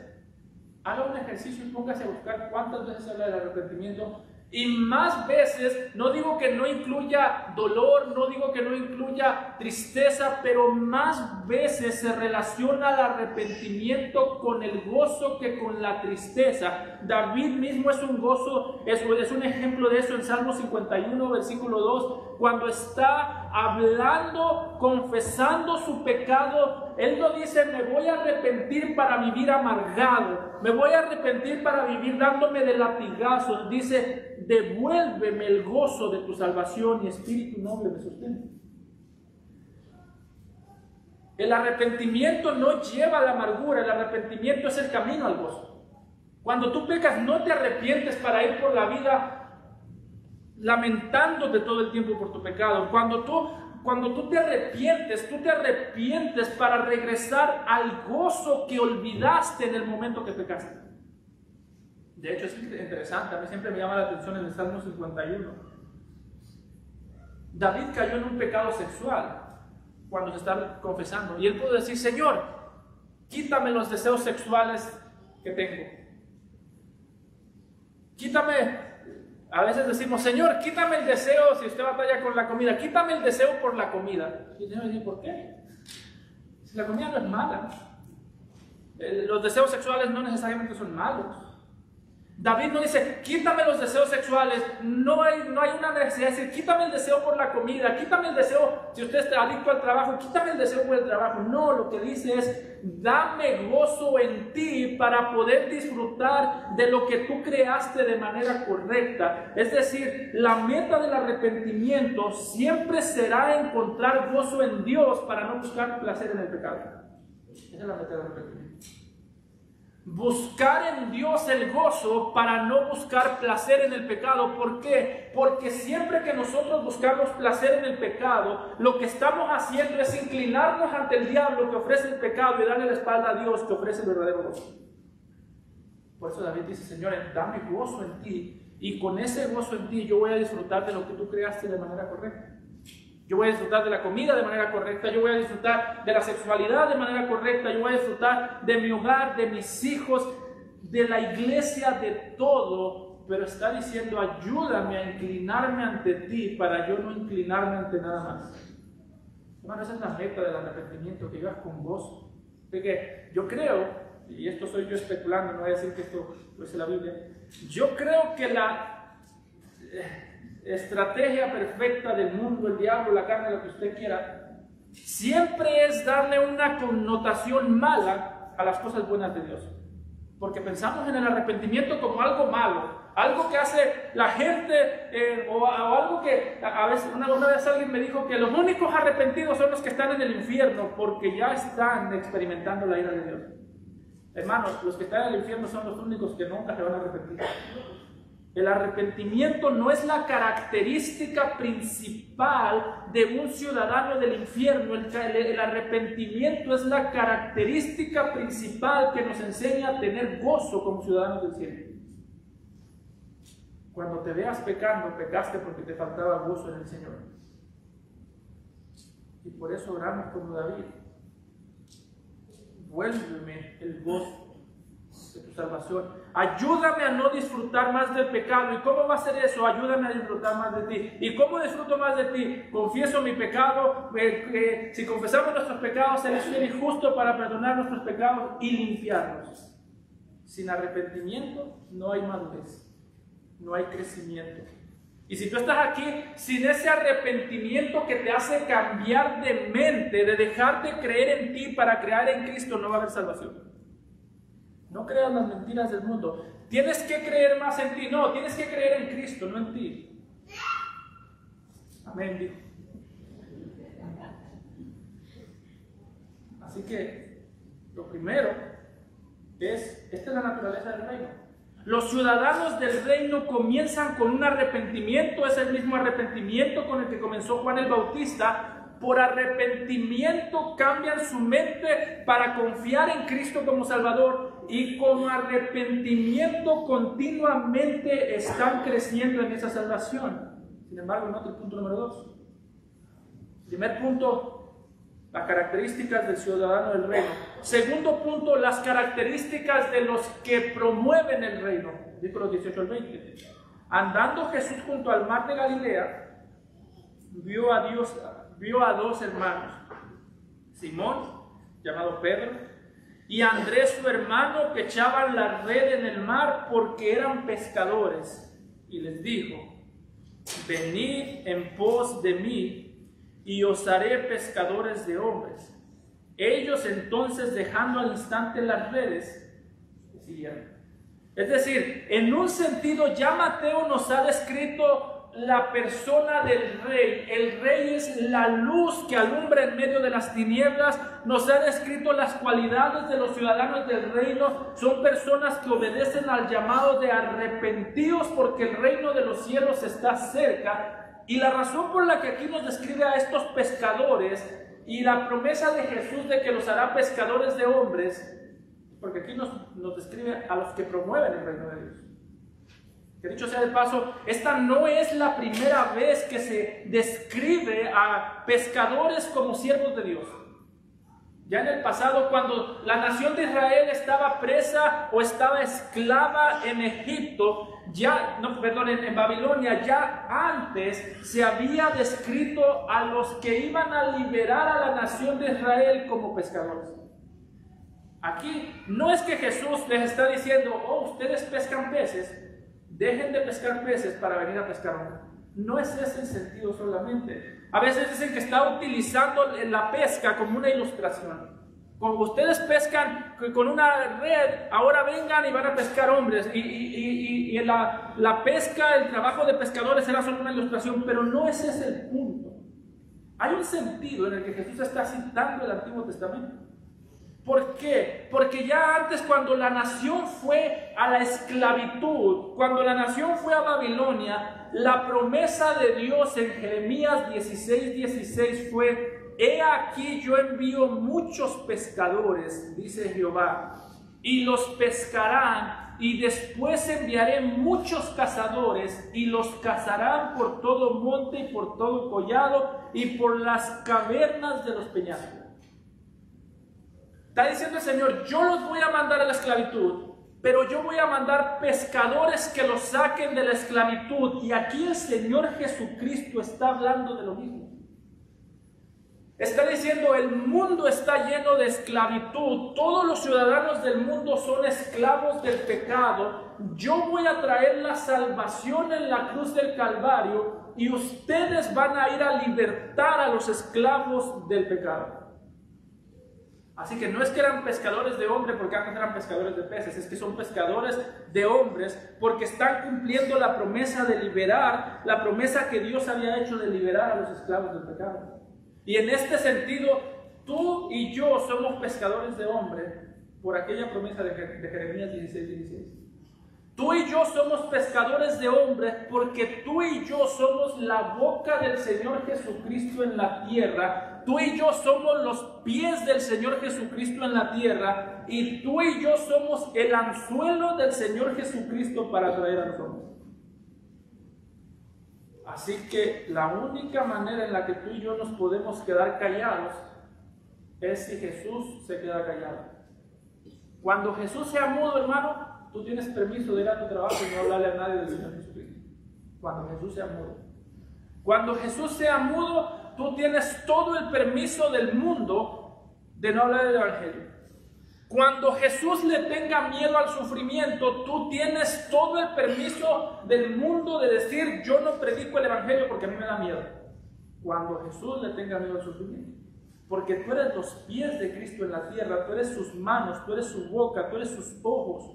Haga un ejercicio y póngase a buscar cuántas veces se habla del arrepentimiento. Y más veces, no digo que no incluya dolor, no digo que no incluya tristeza, pero más veces se relaciona el arrepentimiento con el gozo que con la tristeza. David mismo es un gozo, es un ejemplo de eso en Salmo 51, versículo 2, cuando está hablando, confesando su pecado. Él no dice, me voy a arrepentir para vivir amargado, me voy a arrepentir para vivir dándome de latigazos. Dice, devuélveme el gozo de tu salvación y espíritu noble me sostén. El arrepentimiento no lleva a la amargura, el arrepentimiento es el camino al gozo. Cuando tú pecas, no te arrepientes para ir por la vida lamentándote todo el tiempo por tu pecado. Cuando tú te arrepientes para regresar al gozo que olvidaste en el momento que pecaste. De hecho, es interesante, a mí siempre me llama la atención en el Salmo 51. David cayó en un pecado sexual cuando se está confesando. Y él pudo decir, Señor, quítame los deseos sexuales que tengo. Quítame. A veces decimos, Señor, quítame el deseo, si usted batalla con la comida, quítame el deseo por la comida. Y el Señor dice, ¿por qué? Si la comida no es mala. Los deseos sexuales no necesariamente son malos. David no dice, quítame los deseos sexuales, no hay una necesidad de decir, quítame el deseo por la comida, quítame el deseo, si usted está adicto al trabajo, quítame el deseo por el trabajo. No, lo que dice es, dame gozo en ti para poder disfrutar de lo que tú creaste de manera correcta. Es decir, la meta del arrepentimiento siempre será encontrar gozo en Dios para no buscar placer en el pecado. Esa es la meta del arrepentimiento. Buscar en Dios el gozo para no buscar placer en el pecado. ¿Por qué? Porque siempre que nosotros buscamos placer en el pecado, lo que estamos haciendo es inclinarnos ante el diablo que ofrece el pecado y darle la espalda a Dios que ofrece el verdadero gozo. Por eso David dice, Señor, dame gozo en ti, y con ese gozo en ti yo voy a disfrutar de lo que tú creaste de manera correcta. Yo voy a disfrutar de la comida de manera correcta, yo voy a disfrutar de la sexualidad de manera correcta, yo voy a disfrutar de mi hogar, de mis hijos, de la iglesia, de todo. Pero está diciendo, ayúdame a inclinarme ante ti para yo no inclinarme ante nada más. Bueno, esa es la meta del arrepentimiento, que vivas con gozo. Porque yo creo, y esto soy yo especulando, no voy a decir que esto lo dice la Biblia, yo creo que la estrategia perfecta del mundo, el diablo, la carne, lo que usted quiera, siempre es darle una connotación mala a las cosas buenas de Dios. Porque pensamos en el arrepentimiento como algo malo. algo que hace la gente, o algo que a veces, una vez alguien me dijo que los únicos arrepentidos son los que están en el infierno, porque ya están experimentando la ira de Dios. Hermanos, los que están en el infierno son los únicos que nunca se van a arrepentir. El arrepentimiento no es la característica principal de un ciudadano del infierno. El arrepentimiento es la característica principal que nos enseña a tener gozo como ciudadanos del cielo. Cuando te veas pecando, pecaste porque te faltaba gozo en el Señor. Y por eso oramos como David: vuélveme el gozo de tu salvación. Ayúdame a no disfrutar más del pecado. ¿Y cómo va a ser eso? Ayúdame a disfrutar más de ti. ¿Y cómo disfruto más de ti? Confieso mi pecado. Si confesamos nuestros pecados, eres fiel y justo para perdonar nuestros pecados y limpiarlos. Sin arrepentimiento no hay madurez, no hay crecimiento. Y si tú estás aquí sin ese arrepentimiento que te hace cambiar de mente, de dejar de creer en ti para creer en Cristo, no va a haber salvación. No creas las mentiras del mundo. Tienes que creer más en ti. No, tienes que creer en Cristo, no en ti. Amén, dijo. Así que lo primero es, esta es la naturaleza del reino. Los ciudadanos del reino comienzan con un arrepentimiento, es el mismo arrepentimiento con el que comenzó Juan el Bautista. Por arrepentimiento cambian su mente para confiar en Cristo como Salvador, y con arrepentimiento continuamente están creciendo en esa salvación. Sin embargo, note el punto número 2. Primer punto, las características del ciudadano del reino. Segundo punto, las características de los que promueven el reino. Versículos 18 al 20. Andando Jesús junto al mar de Galilea, vio a dos hermanos, Simón, llamado Pedro, y Andrés su hermano, que echaban la red en el mar porque eran pescadores, y les dijo: venid en pos de mí y os haré pescadores de hombres. Ellos entonces, dejando al instante las redes, siguieron. Es decir, en un sentido ya Mateo nos ha descrito la persona del rey. El rey es la luz que alumbra en medio de las tinieblas. Nos ha descrito las cualidades de los ciudadanos del reino. Son personas que obedecen al llamado de arrepentidos porque el reino de los cielos está cerca. Y la razón por la que aquí nos describe a estos pescadores y la promesa de Jesús de que los hará pescadores de hombres, porque aquí nos describe a los que promueven el reino de Dios. Que dicho sea de paso, esta no es la primera vez que se describe a pescadores como siervos de Dios. Ya en el pasado, cuando la nación de Israel estaba presa o estaba esclava en Egipto, en Babilonia, ya antes se había descrito a los que iban a liberar a la nación de Israel como pescadores. Aquí no es que Jesús les está diciendo: oh, ustedes pescan peces, dejen de pescar peces para venir a pescar hombres. No es ese el sentido solamente. A veces dicen que está utilizando la pesca como una ilustración. Como ustedes pescan con una red, ahora vengan y van a pescar hombres. Y la pesca, el trabajo de pescadores era solo una ilustración, pero no ese es el punto. Hay un sentido en el que Jesús está citando el Antiguo Testamento. ¿Por qué? Porque ya antes, cuando la nación fue a la esclavitud, cuando la nación fue a Babilonia, la promesa de Dios en Jeremías 16:16 fue: he aquí yo envío muchos pescadores, dice Jehová, y los pescarán, y después enviaré muchos cazadores, y los cazarán por todo monte y por todo collado, y por las cavernas de los peñascos. Está diciendo el Señor: yo los voy a mandar a la esclavitud, pero yo voy a mandar pescadores que los saquen de la esclavitud. Y aquí el Señor Jesucristo está hablando de lo mismo. Está diciendo: el mundo está lleno de esclavitud, todos los ciudadanos del mundo son esclavos del pecado. Yo voy a traer la salvación en la cruz del Calvario, y ustedes van a ir a libertar a los esclavos del pecado. Así que no es que eran pescadores de hombres porque antes eran pescadores de peces, es que son pescadores de hombres porque están cumpliendo la promesa de liberar, la promesa que Dios había hecho de liberar a los esclavos del pecado. Y en este sentido, tú y yo somos pescadores de hombres por aquella promesa de Jeremías 16:16. Tú y yo somos pescadores de hombres porque tú y yo somos la boca del Señor Jesucristo en la tierra. Tú y yo somos los pies del Señor Jesucristo en la tierra. Y tú y yo somos el anzuelo del Señor Jesucristo para atraer a los hombres. Así que la única manera en la que tú y yo nos podemos quedar callados es si Jesús se queda callado. Cuando Jesús sea mudo, hermano, tú tienes permiso de ir a tu trabajo y no hablarle a nadie del Señor Jesucristo. Cuando Jesús sea mudo. Cuando Jesús sea mudo, tú tienes todo el permiso del mundo de no hablar del Evangelio. Cuando Jesús le tenga miedo al sufrimiento, tú tienes todo el permiso del mundo de decir, yo no predico el Evangelio porque a mí me da miedo. Cuando Jesús le tenga miedo al sufrimiento. Porque tú eres los pies de Cristo en la tierra, tú eres sus manos, tú eres su boca, tú eres sus ojos.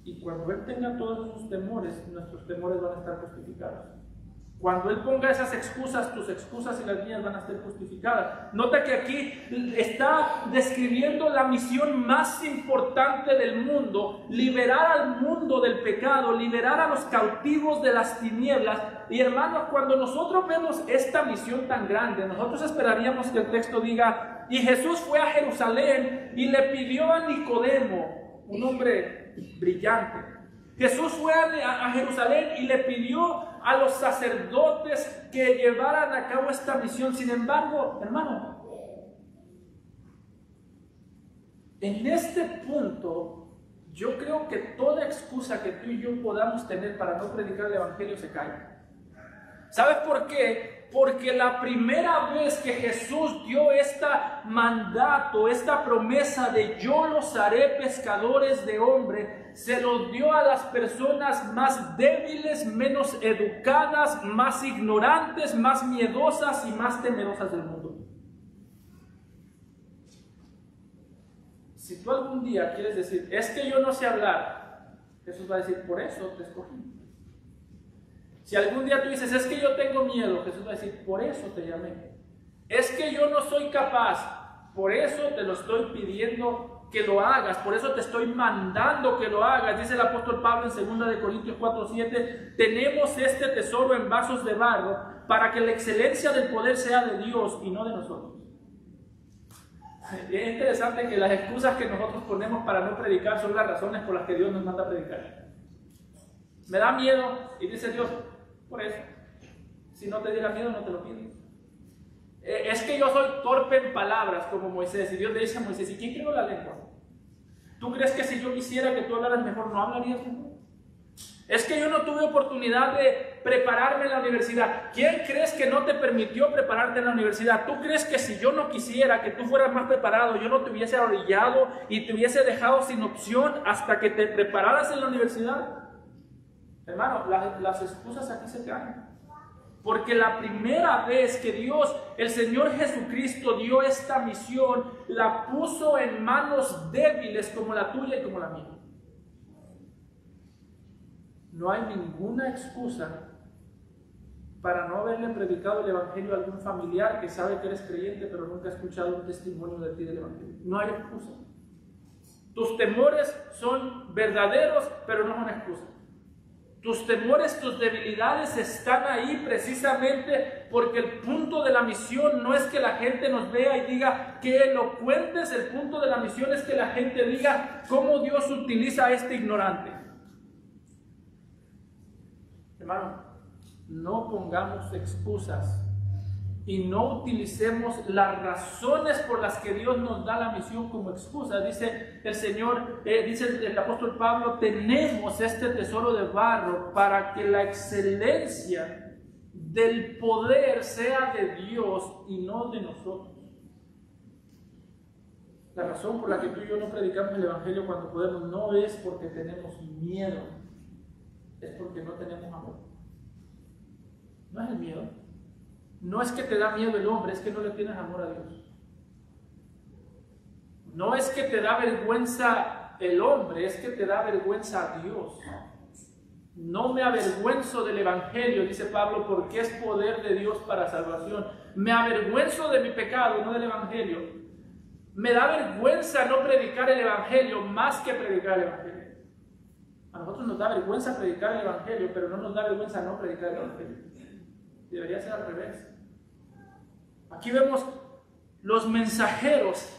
Y cuando Él tenga todos esos temores, nuestros temores van a estar justificados. Cuando Él ponga esas excusas, tus excusas y las mías van a estar justificadas. Nota que aquí está describiendo la misión más importante del mundo: liberar al mundo del pecado, liberar a los cautivos de las tinieblas. Y hermanos, cuando nosotros vemos esta misión tan grande, nosotros esperaríamos que el texto diga: y Jesús fue a Jerusalén y le pidió a Nicodemo, un hombre brillante. Jesús fue a Jerusalén y le pidió a los sacerdotes que llevaran a cabo esta misión. Sin embargo, hermano, en este punto, yo creo que toda excusa que tú y yo podamos tener para no predicar el Evangelio se cae. ¿Sabes por qué? Porque la primera vez que Jesús dio este mandato, esta promesa de yo los haré pescadores de hombres, se los dio a las personas más débiles, menos educadas, más ignorantes, más miedosas y más temerosas del mundo. Si tú algún día quieres decir, es que yo no sé hablar, Jesús va a decir, por eso te escogí. Si algún día tú dices, es que yo tengo miedo, Jesús va a decir, por eso te llamé. Es que yo no soy capaz, por eso te lo estoy pidiendo que lo hagas, por eso te estoy mandando que lo hagas. Dice el apóstol Pablo en 2 Corintios 4:7, tenemos este tesoro en vasos de barro para que la excelencia del poder sea de Dios y no de nosotros. Es interesante que las excusas que nosotros ponemos para no predicar son las razones por las que Dios nos manda a predicar. Me da miedo, y dice Dios, por eso, si no te diera miedo no te lo pides. Es que yo soy torpe en palabras como Moisés, y Dios le dice a Moisés, ¿y quién creó la lengua? ¿Tú crees que si yo quisiera que tú hablaras mejor, no hablarías mejor? Es que yo no tuve oportunidad de prepararme en la universidad. ¿Quién crees que no te permitió prepararte en la universidad? ¿Tú crees que si yo no quisiera que tú fueras más preparado, yo no te hubiese orillado y te hubiese dejado sin opción hasta que te prepararas en la universidad? Hermano, las excusas aquí se caen. Porque la primera vez que Dios, el Señor Jesucristo, dio esta misión, la puso en manos débiles como la tuya y como la mía. No hay ninguna excusa para no haberle predicado el Evangelio a algún familiar que sabe que eres creyente pero nunca ha escuchado un testimonio de ti del Evangelio. No hay excusa. Tus temores son verdaderos, pero no son excusa. Tus temores, tus debilidades están ahí precisamente porque el punto de la misión no es que la gente nos vea y diga qué elocuentes. El punto de la misión es que la gente diga cómo Dios utiliza a este ignorante. Hermano, no pongamos excusas y no utilicemos las razones por las que Dios nos da la misión como excusa. Dice el Señor, dice el apóstol Pablo, tenemos este tesoro de barro para que la excelencia del poder sea de Dios y no de nosotros. La razón por la que tú y yo no predicamos el Evangelio cuando podemos no es porque tenemos miedo, es porque no tenemos amor. No es el miedo. No es que te da miedo el hombre, es que no le tienes amor a Dios. No es que te da vergüenza el hombre, es que te da vergüenza a Dios. No me avergüenzo del Evangelio, dice Pablo, porque es poder de Dios para salvación. Me avergüenzo de mi pecado, no del Evangelio. Me da vergüenza no predicar el Evangelio más que predicar el Evangelio. A nosotros nos da vergüenza predicar el Evangelio, pero no nos da vergüenza no predicar el Evangelio. Debería ser al revés. Aquí vemos los mensajeros,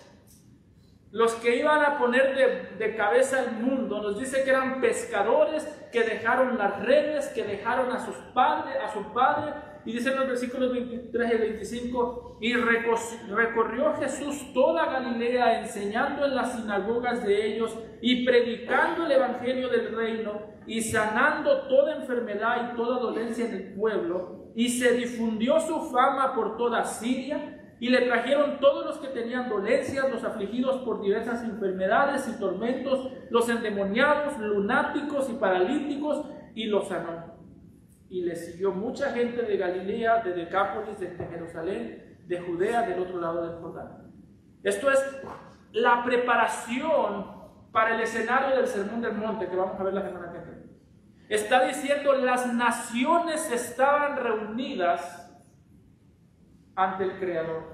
los que iban a poner de cabeza el mundo. Nos dice que eran pescadores que dejaron las redes, que dejaron a su padre, y dice en los versículos 23 y 25, y recorrió Jesús toda Galilea, enseñando en las sinagogas de ellos y predicando el evangelio del reino y sanando toda enfermedad y toda dolencia en el pueblo, y se difundió su fama por toda Siria. Y le trajeron todos los que tenían dolencias, los afligidos por diversas enfermedades y tormentos, los endemoniados, lunáticos y paralíticos, y los sanó. Y le siguió mucha gente de Galilea, de Decápolis, de Jerusalén, de Judea, del otro lado del Jordán. Esto es la preparación para el escenario del Sermón del Monte, que vamos a ver la semana que viene. Está diciendo, las naciones estaban reunidas ante el Creador.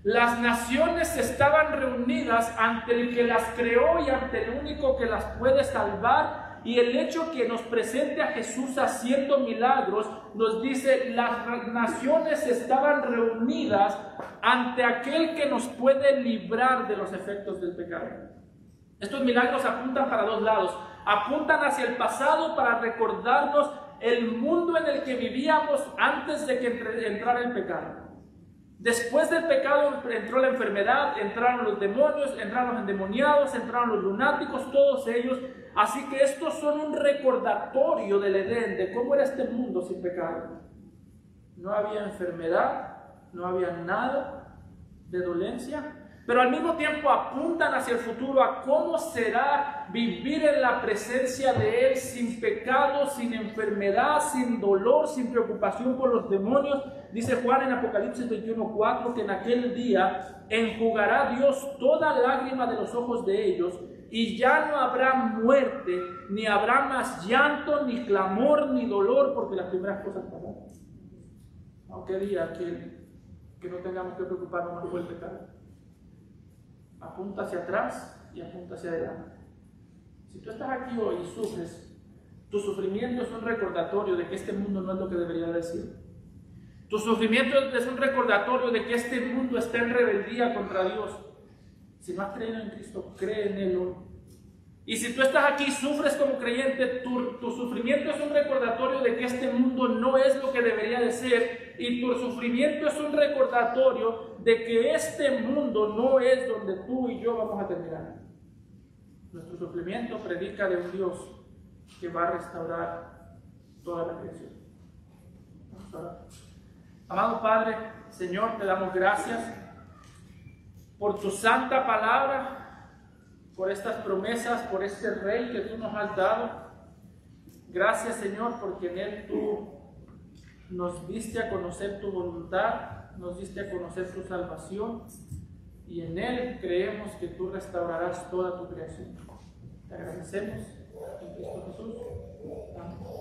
Las naciones estaban reunidas ante el que las creó y ante el único que las puede salvar, y el hecho que nos presente a Jesús haciendo milagros nos dice, las naciones estaban reunidas ante aquel que nos puede librar de los efectos del pecado. Estos milagros apuntan para dos lados. Apuntan hacia el pasado para recordarnos el mundo en el que vivíamos antes de que entrara el pecado. Después del pecado entró la enfermedad, entraron los demonios, entraron los endemoniados, entraron los lunáticos, todos ellos. Así que estos son un recordatorio del Edén, de cómo era este mundo sin pecado. No había enfermedad, no había nada de dolencia, pero al mismo tiempo apuntan hacia el futuro, a cómo será vivir en la presencia de Él sin pecado, sin enfermedad, sin dolor, sin preocupación por los demonios. Dice Juan en Apocalipsis 21:4 que en aquel día enjugará Dios toda lágrima de los ojos de ellos, y ya no habrá muerte, ni habrá más llanto, ni clamor, ni dolor, porque las primeras cosas pasaron. Aunque día que no tengamos que preocuparnos más por el pecado. Apunta hacia atrás y apunta hacia adelante. Si tú estás aquí hoy y sufres, tu sufrimiento es un recordatorio de que este mundo no es lo que debería de ser. Tu sufrimiento es un recordatorio de que este mundo está en rebeldía contra Dios. Si no has creído en Cristo, cree en Él hoy. Y si tú estás aquí y sufres como creyente, tu sufrimiento es un recordatorio de que este mundo no es lo que debería de ser, y tu sufrimiento es un recordatorio de que este mundo no es donde tú y yo vamos a terminar. Nuestro sufrimiento predica de un Dios que va a restaurar toda la creación. Vamos a orar. Amado Padre, Señor, te damos gracias por tu santa palabra, por estas promesas, por este Rey que tú nos has dado. Gracias, Señor, porque en Él tú nos diste a conocer tu voluntad, nos diste a conocer tu salvación, y en Él creemos que tú restaurarás toda tu creación. Te agradecemos en Cristo Jesús. Amén.